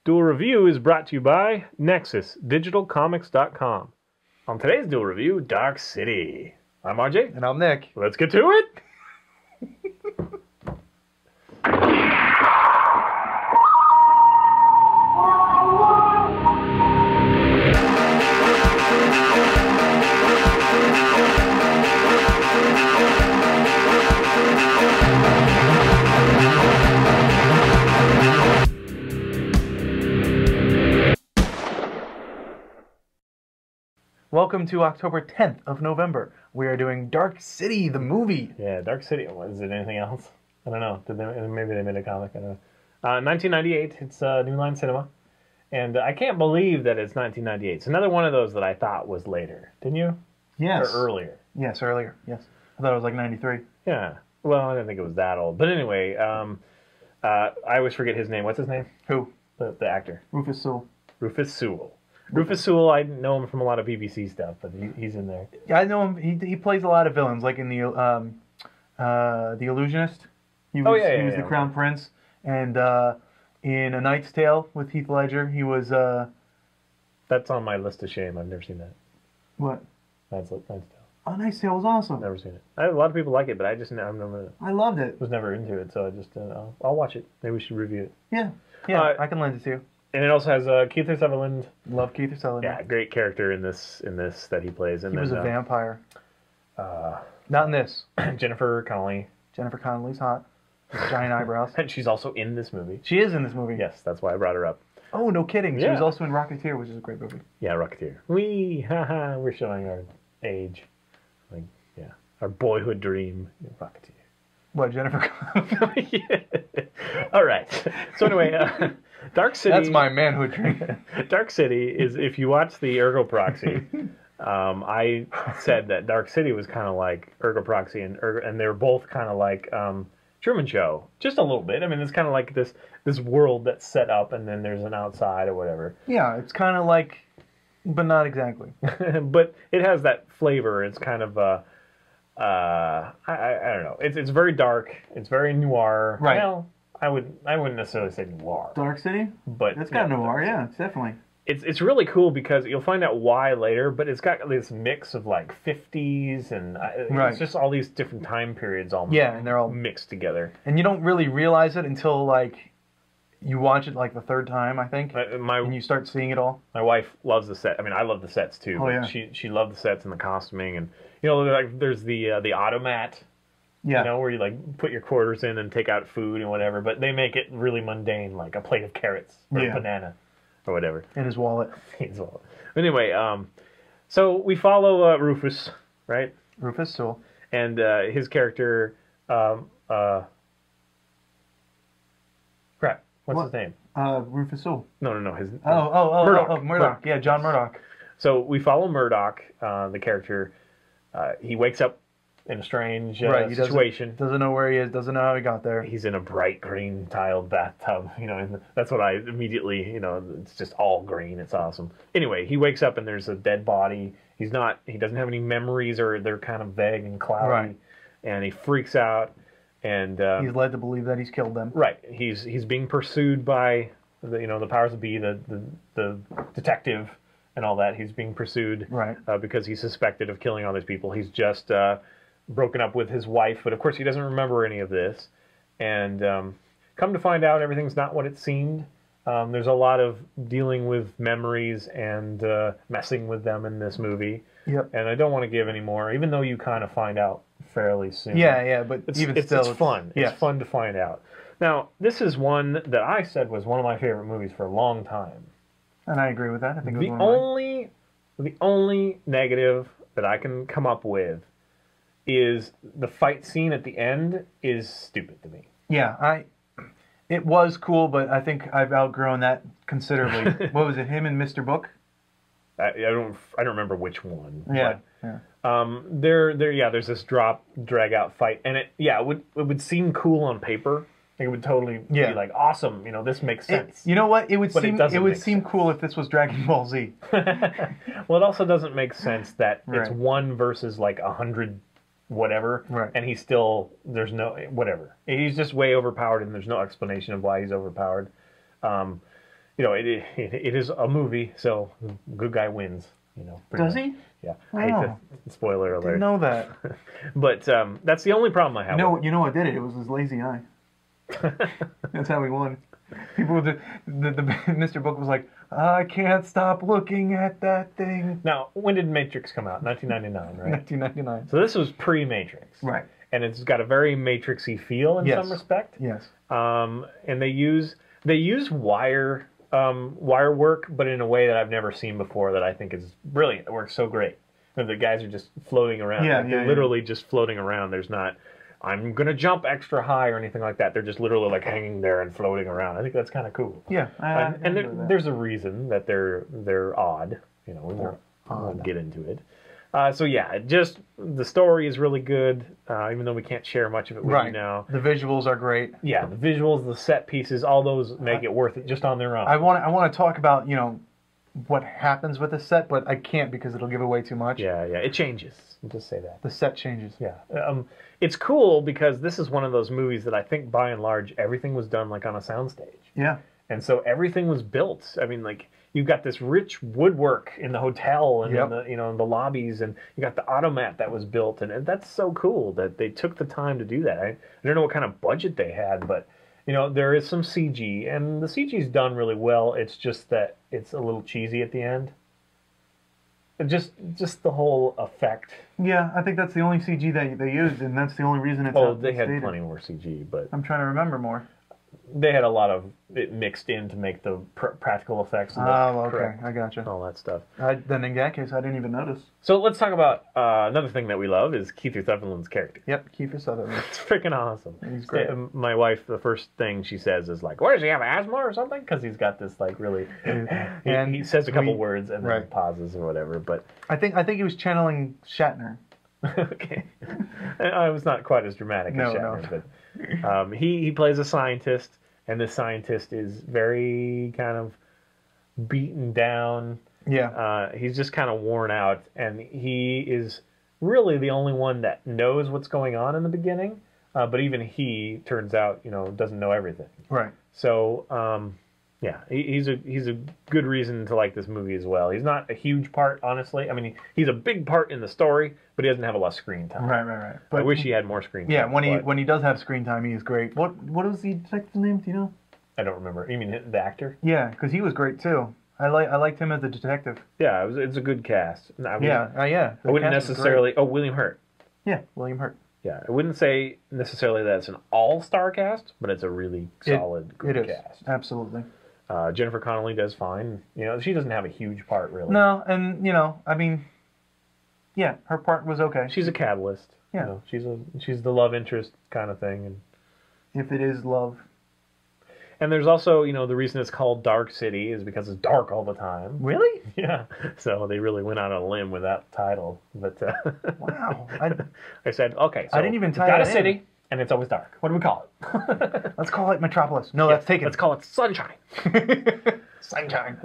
Duel Review is brought to you by NexusDigitalComics.com. On today's Duel Review, Dark City. I'm RJ. And I'm Nick. Let's get to it. Welcome to October 10th of November. We are doing Dark City, the movie. Yeah, Dark City. Is it anything else? I don't know. Maybe they made a comic. I don't know. 1998. It's New Line Cinema. And I can't believe that it's 1998. It's another one of those that I thought was later. Didn't you? Yes. Or earlier. Yes, earlier. Yes. I thought it was like 93. Yeah. Well, I didn't think it was that old. But anyway, I always forget his name. What's his name? Who? The actor. Rufus Sewell. Rufus Sewell. Rufus Sewell, I know him from a lot of BBC stuff, but he's in there. Yeah, I know him. He plays a lot of villains, like in the Illusionist. He was the Crown Prince, and in A Knight's Tale with Heath Ledger, he was. That's on my list of shame. I've never seen that. What? Knight's Tale. A Knight's Tale was awesome. Never seen it. A lot of people like it, but I've never. I loved it. Was never into it, so I just I'll watch it. Maybe we should review it. Yeah, I can lend it to you. And it also has Kiefer Sutherland. Love Kiefer Sutherland. Yeah, great character in this that he plays. And he was a vampire. Not in this. Jennifer Connelly. Jennifer Connelly's hot. With giant eyebrows. And she's also in this movie. She is in this movie. Yes, that's why I brought her up. Oh, no kidding. Yeah. She was also in Rocketeer, which is a great movie. Yeah, Rocketeer. Haha, we're showing our age. Like, yeah, our boyhood dream. Rocketeer. What, Jennifer Connelly? Yeah. All right. So anyway, Dark City. That's my manhood dream. Dark City is, if you watch the Ergo Proxy, I said that Dark City was kind of like Ergo Proxy, and they're both kind of like Truman Show, just a little bit. I mean, it's kind of like this world that's set up, and then there's an outside or whatever. Yeah, it's kind of like, but not exactly. But it has that flavor. It's kind of I don't know. It's very dark. It's very noir. Right. Well, I wouldn't necessarily say noir. Dark City? But it's got noir, yeah, it's definitely. It's really cool because you'll find out why later, but it's got this mix of like 50s and it's just all these different time periods all and they're all mixed together. And you don't really realize it until like you watch it like the third time, I think, and you start seeing it all. My wife loves the set. I mean, I love the sets too. Oh, yeah. She loved the sets and the costuming, and like there's the automat. Yeah. You know, where you like put your quarters in and take out food and whatever, but they make it really mundane, like a plate of carrots or a banana or whatever. In his wallet. His wallet. Anyway, so we follow Rufus, right? Rufus Sewell. And his character, crap, what's his name? Rufus Sewell. No, his Murdoch. Yeah, John Murdoch. So we follow Murdoch, the character. He wakes up in a strange situation. Doesn't know where he is, doesn't know how he got there. He's in a bright green tiled bathtub, and that's what I immediately, it's just all green. It's awesome. Anyway, he wakes up and there's a dead body. He doesn't have any memories, or they're kind of vague and cloudy. Right. And he freaks out, and he's led to believe that he's killed them. Right. He's being pursued by the powers that be, the detective and all that. He's being pursued because he's suspected of killing all these people. He's just broken up with his wife, but of course he doesn't remember any of this. And come to find out, everything's not what it seemed. There's a lot of dealing with memories and messing with them in this movie. Yep. And I don't want to give any more, even though you kind of find out fairly soon. Yeah, but it's fun. Yeah. It's fun to find out. Now, this is one that I said was one of my favorite movies for a long time. And I agree with that. I think it was the only negative that I can come up with is the fight scene at the end is stupid to me. Yeah, it was cool, but I think I've outgrown that considerably. What was it, him and Mr. Book? I don't remember which one. Yeah. But, there's this drag out fight, and it would seem cool on paper. It would totally be like awesome. This makes sense. You know what? It would seem cool if this was Dragon Ball Z. Well, it also doesn't make sense that it's one versus like 100 whatever, and he's still there's no whatever. He's just way overpowered, and there's no explanation of why he's overpowered. you know, it is a movie, so good guy wins. You know. Does he? Yeah. Oh, I hate to, spoiler alert. Didn't know that. But that's the only problem I have. You know what did it? It was his lazy eye. That's how he won. People, the Mr. Book was like, I can't stop looking at that thing. Now, when did Matrix come out? 1999, right? 1999. So this was pre-Matrix. Right. And it's got a very Matrixy feel in some respect. Yes. And they use wire work, but in a way that I've never seen before that I think is brilliant. It works so great. And the guys are just floating around. Yeah, like they're literally just floating around. There's not, I'm going to jump extra high or anything like that. They're just literally like hanging there and floating around. I think that's kind of cool. Yeah. There's a reason that they're odd. You know, we won't get into it. So yeah, just the story is really good, even though we can't share much of it with you now. The visuals are great. Yeah, the visuals, the set pieces, all those make it worth it just on their own. I want to talk about, you know, what happens with the set, but I can't because it'll give away too much. Yeah, it changes. I'll just say that. The set changes. Yeah. It's cool because this is one of those movies that I think by and large everything was done like on a soundstage. Yeah. And so everything was built. I mean, like you've got this rich woodwork in the hotel and in the, you know, in the lobbies, and you got the automat that was built, and that's so cool that they took the time to do that. I don't know what kind of budget they had, but you know, there is some CG, and the CG's done really well. It's just that it's a little cheesy at the end. Just the whole effect. Yeah, I think that's the only CG that they used, and that's the only reason it's. Oh, they had plenty more CG, but I'm trying to remember more. They had a lot of it mixed in to make the practical effects. Oh, okay, I gotcha. All that stuff. Then in that case, I didn't even notice. So let's talk about another thing that we love is Kiefer Sutherland's character. Yep, Kiefer Sutherland. It's freaking awesome. He's great. My wife, the first thing she says is like, "What, does he have asthma or something?" Because he's got this like really. And he says a couple words and then pauses or whatever. But I think he was channeling Shatner. Okay, I was not quite as dramatic as Shatner, but he plays a scientist, and this scientist is very kind of beaten down. Yeah, he's just kind of worn out, and he is really the only one that knows what's going on in the beginning. But even he turns out, you know, doesn't know everything. Right. So, yeah, he's a good reason to like this movie as well. He's not a huge part, honestly. I mean, he's a big part in the story, but he doesn't have a lot of screen time. Right. But I wish he had more screen time. Yeah, when he does have screen time, he is great. What was the detective's name? Do you know? I don't remember. You mean the actor? Yeah, because he was great too. I liked him as the detective. Yeah, it's a good cast. I mean, yeah. I wouldn't necessarily. Oh, William Hurt. Yeah, William Hurt. Yeah, I wouldn't say necessarily that it's an all-star cast, but it's a really solid good cast. Absolutely. Jennifer Connelly does fine. You know, she doesn't have a huge part really. No, and you know, I mean, yeah, her part was okay. She's a catalyst. Yeah, you know, she's the love interest kind of thing, and if it is love. And there's also, you know, the reason it's called Dark City is because it's dark all the time. Really? Yeah. So they really went out on a limb with that title. But wow. I said, okay, so I didn't even tie got it a city, and it's always dark. What do we call it? Let's call it Metropolis. No, that's taken. Let's call it Sunshine. Sunshine.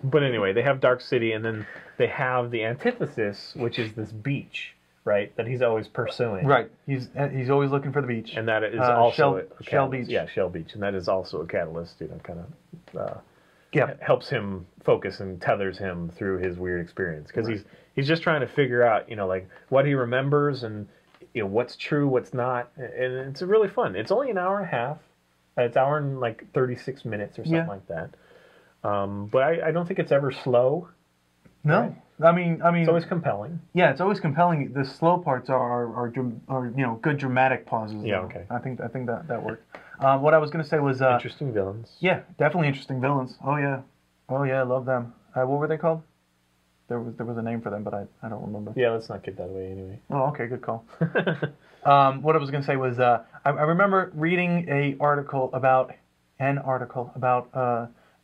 But anyway, they have Dark City, and then they have the antithesis, which is this beach, right? That he's always pursuing. Right. He's always looking for the beach. And that is also Shell Beach. Yeah, Shell Beach, and that is also a catalyst. You know, kind of helps him focus and tethers him through his weird experience because he's just trying to figure out, you know, like what he remembers and you know what's true, what's not, and it's really fun. It's only an hour and a half. It's an hour and like 36 minutes or something like that. But I don't think it's ever slow. No. Right? I mean, it's always compelling. Yeah, it's always compelling. The slow parts are you know, good dramatic pauses. Yeah, okay. I think that worked. What I was going to say was interesting villains. Yeah, definitely interesting villains. Oh yeah, I love them. What were they called? There was a name for them, but I don't remember. Yeah, let's not get that away anyway. Oh, okay, good call. What I was going to say was I remember reading an article about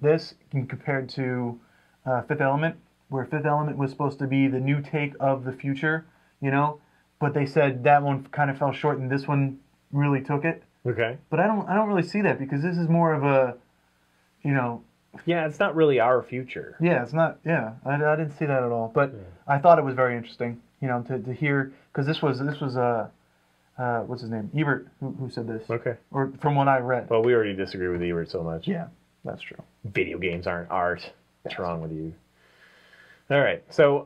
this compared to Fifth Element, where Fifth Element was supposed to be the new take of the future, you know, but they said that one kind of fell short and this one really took it. Okay. But I don't really see that because this is more of a, you know. Yeah, it's not really our future. Yeah, it's not. Yeah, I didn't see that at all. But I thought it was very interesting, you know, to hear because this was what's his name, Ebert, who said this. Okay. Or from what I read. Well, we already disagree with Ebert so much. Yeah, that's true. video games aren't art. What's wrong with you? All right, so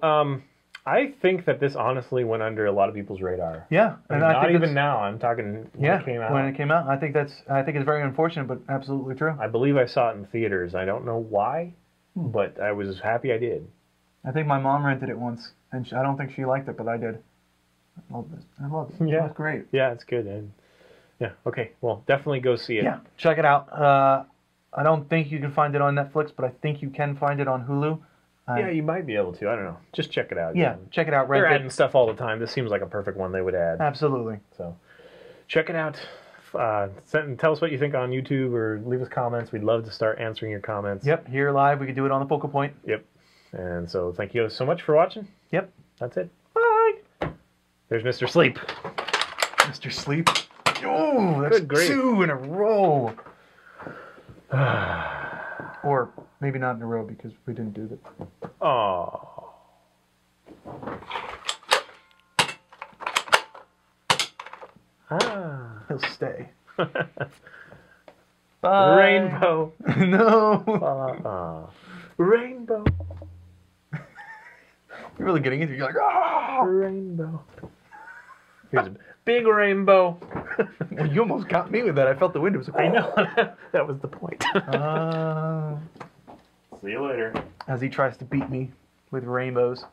I think that this honestly went under a lot of people's radar. Yeah, and I not think even now. I'm talking when it came out. When it came out, I think it's very unfortunate, but absolutely true. I believe I saw it in theaters. I don't know why, but I was happy I did. I think my mom rented it once, and I don't think she liked it, but I did. I loved it. Yeah, it was great. Yeah, it's good. And yeah, okay. Well, definitely go see it. Yeah, check it out. I don't think you can find it on Netflix, but I think you can find it on Hulu. Yeah, you might be able to. I don't know. Just check it out. Yeah, check it out. They're adding stuff all the time. This seems like a perfect one they would add. Absolutely. So, check it out. Tell us what you think on YouTube or leave us comments. We'd love to start answering your comments. Yep, here live. We could do it on the Focal Point. Yep. And so, thank you so much for watching. Yep. That's it. Bye. There's Mr. Sleep. Mr. Sleep. Oh, that's Good grief. 2 in a row. Or maybe not in a row because we didn't do that. Oh. He'll stay. Bye. Rainbow. No. Rainbow. You're really getting into it. You're like, ah! Rainbow. Here's a big rainbow. Well, you almost got me with that. I felt the wind. It was like, I know. That was the point. See you later. As he tries to beat me with rainbows.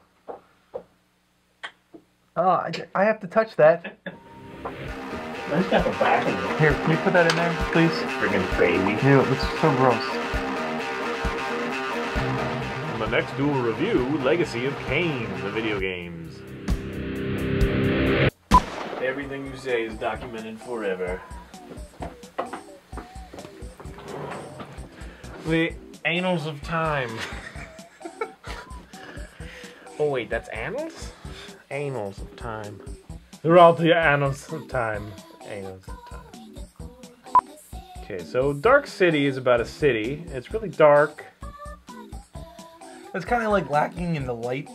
Oh, I have to touch that. I just got the back of it. Here, can you put that in there, please? Friggin' baby. Ew, it's so gross. On the next Duel review, Legacy of Kain, the video games. Everything you say is documented forever. The annals of time. Oh wait, that's annals? Annals of time. They're all the annals of time. Annals of time. Okay, so Dark City is about a city. It's really dark. It's kind of like lacking in the light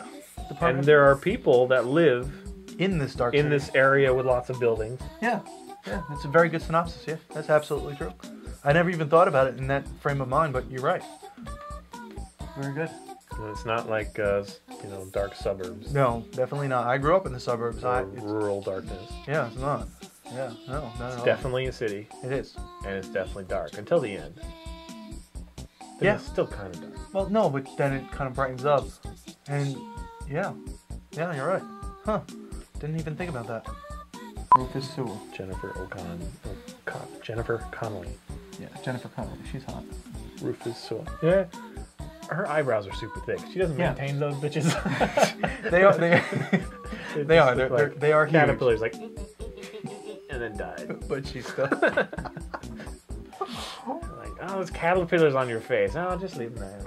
department. And there are people that live in this dark city. In this area with lots of buildings. Yeah, yeah, that's a very good synopsis. Yeah, that's absolutely true. I never even thought about it in that frame of mind, but you're right. Very good. And it's not like you know, dark suburbs. No, definitely not. I grew up in the suburbs. It's rural darkness. Yeah, it's not. Yeah, no, not It's definitely a city. It is, and it's definitely dark until the end. Then yeah, it's still kind of dark. Well, no, but then it kind of brightens up, and yeah, you're right. Huh? Didn't even think about that. Rufus Sewell. Jennifer Jennifer Connelly. Yeah, Jennifer Connelly. She's hot. Rufus Sewell. Yeah. Her eyebrows are super thick. She doesn't maintain those bitches. They are. They are huge. Caterpillars, like, and then died. But she's still. Like, oh, there's caterpillars on your face. Oh, just leave them there.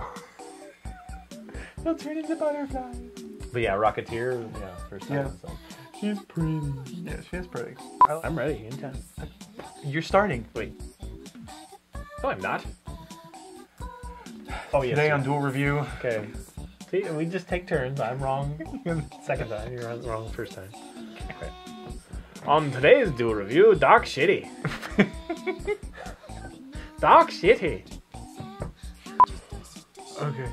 They'll turn into butterflies. But yeah, Rocketeer. Yeah, first time. Yeah. So. She's pretty. Yeah, she is pretty. I'm ready. Anytime. You're starting. Wait. No, I'm not. Oh, yes. Today on Duel Review. Okay. See, we just take turns. I'm wrong second time. You're wrong the first time. Okay. On today's Duel Review, Dark Shitty. Dark Shitty. Okay.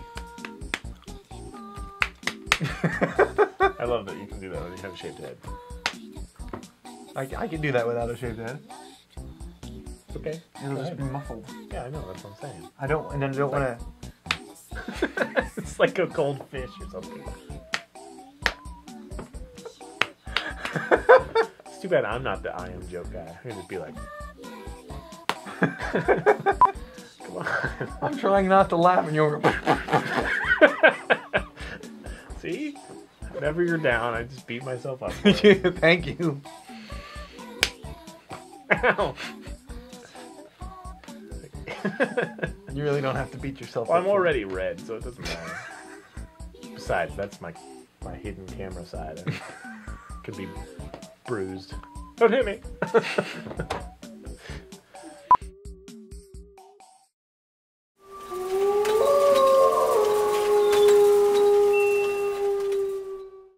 I love that you can do that when you have a shaved head. I can do that without a shaved head. Okay. It'll just be muffled. Yeah, I know. That's what I'm saying. I don't want to. It's like a cold fish or something. It's too bad I'm not the I am joke guy. I'm gonna just be like, come on. I'm trying not to laugh, and you're. See? Whenever you're down, I just beat myself up. Thank you. Ow. You really don't have to beat yourself Well, up. I'm already red, so it doesn't matter. Besides, that's my hidden camera side. I could be bruised. Don't hit me.